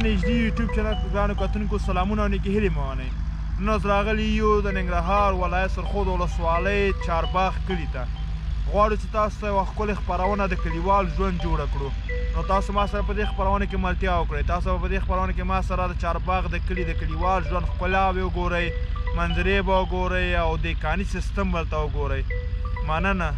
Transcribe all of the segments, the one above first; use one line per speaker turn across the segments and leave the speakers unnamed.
نږدې یوټیوب چینل ګانو کتونکو سلامونه او نیکې هیلې مو منئ. نن ورځ راغلي یو د ننګرهار ولایت سرخود ولسوالۍ چارباغ کلي ته. غواړو چې تاسو ته یوه ښکلې خپرونه د کلیوال ژوند جوړه کړو. نو تاسو ما سره په دې خپرونه کې ملتیا وکړئ. تاسو به په دې خپرونه کې ما سره د چارباغ د کلي د کلیوال ژوند ښکلاوې وګورئ، منظرې به وګورئ او د کاني سیستم به ورته وګورئ. مننه.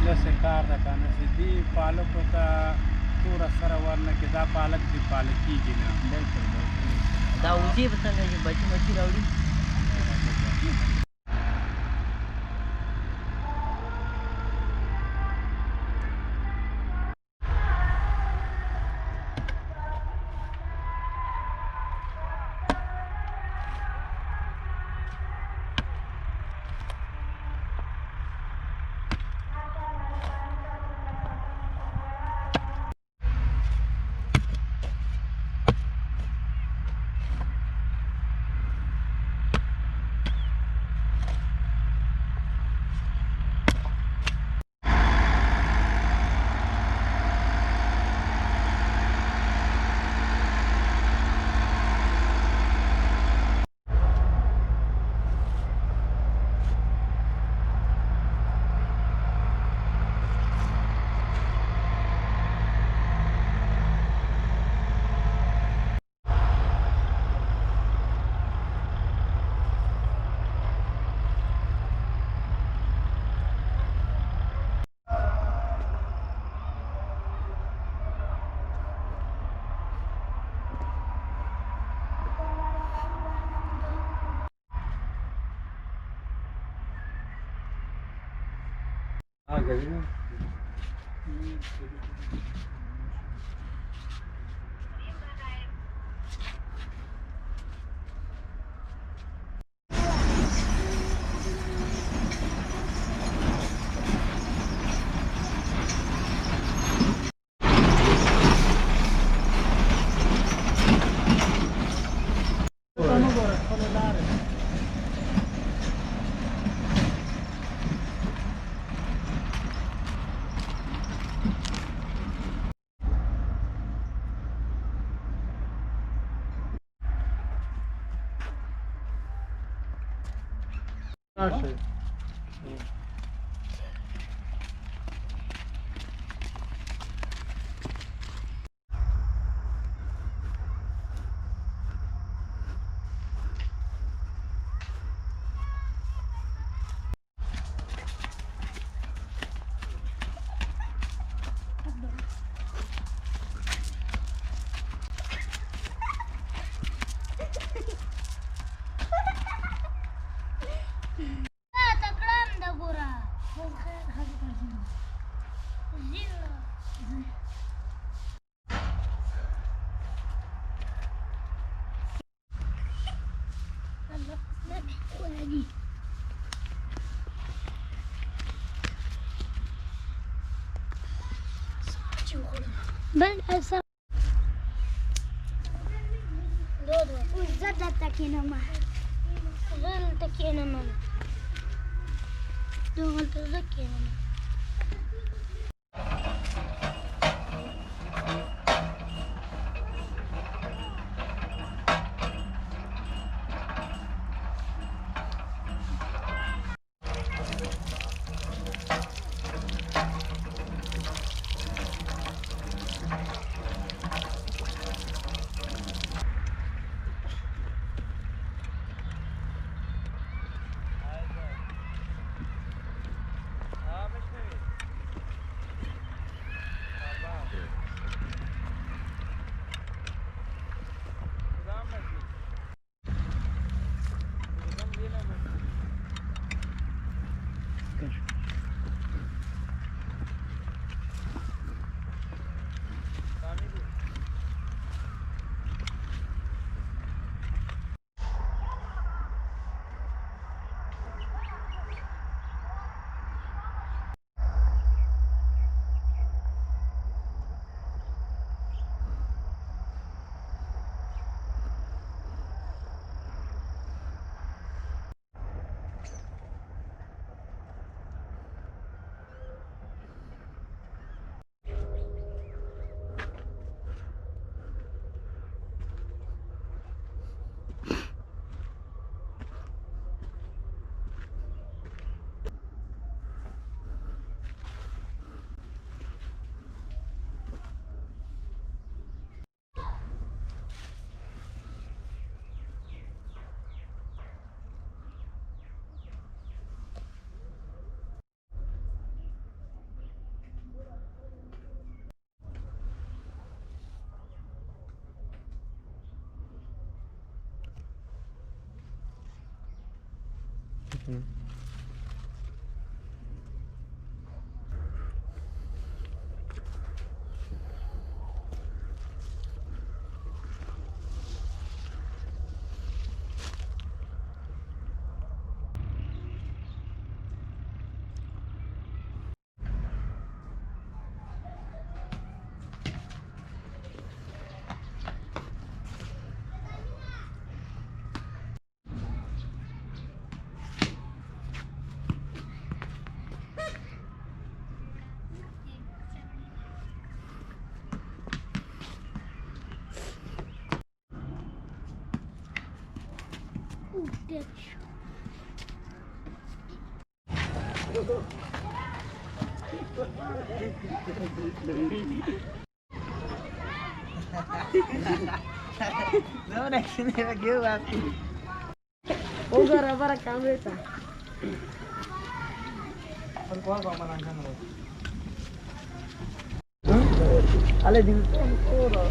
داسې کار ده که نه چې دې پالکو ته توره سره ورنه کړي، دا پالک دې پالک کېږي نه.
بلکل دا وزې به څنګه چې بچي مچي راوړي.
Наши.
بل أسا دودو وزاد تكينما زل تكينما دول تزكينما
No, next never give up.
Ugar para camera.
Pagkuha ko manangkan mo.
Ale din oro.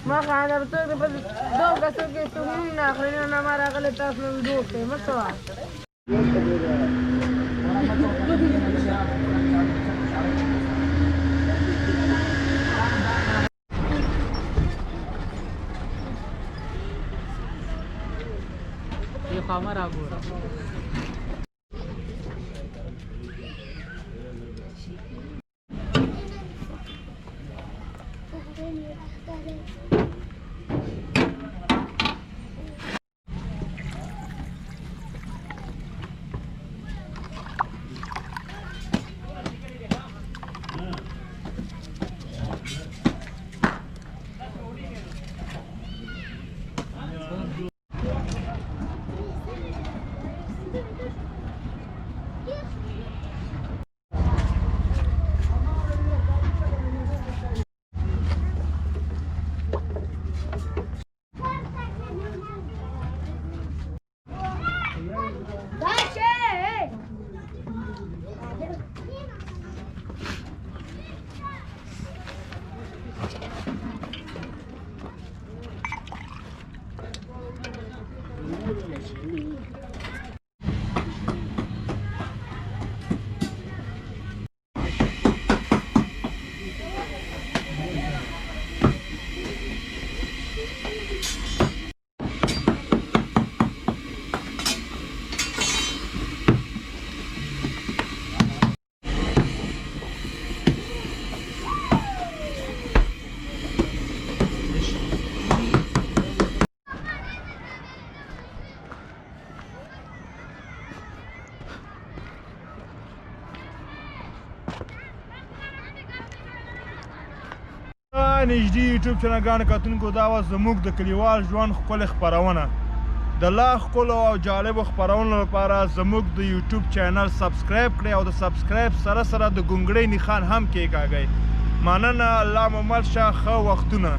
Makana betul dapat dua kasut ke sungguh nak kerana nama rakyat lepas nunggu ke macam.
Yung camera ko.
نږدې یوټیوب چینلګانو کتونکو دا وه زموږ د کلیوال ژوند ښکلې خپرونه د لا ښکلو او جالبو خپرونو لپاره زموږ د یوټیوب چینل سبسکرایب کړئ او د سبسکرایب سره سره د ګونګړۍ نښان هم کېکاږئ مننه الله مو مل شه ښه وختونه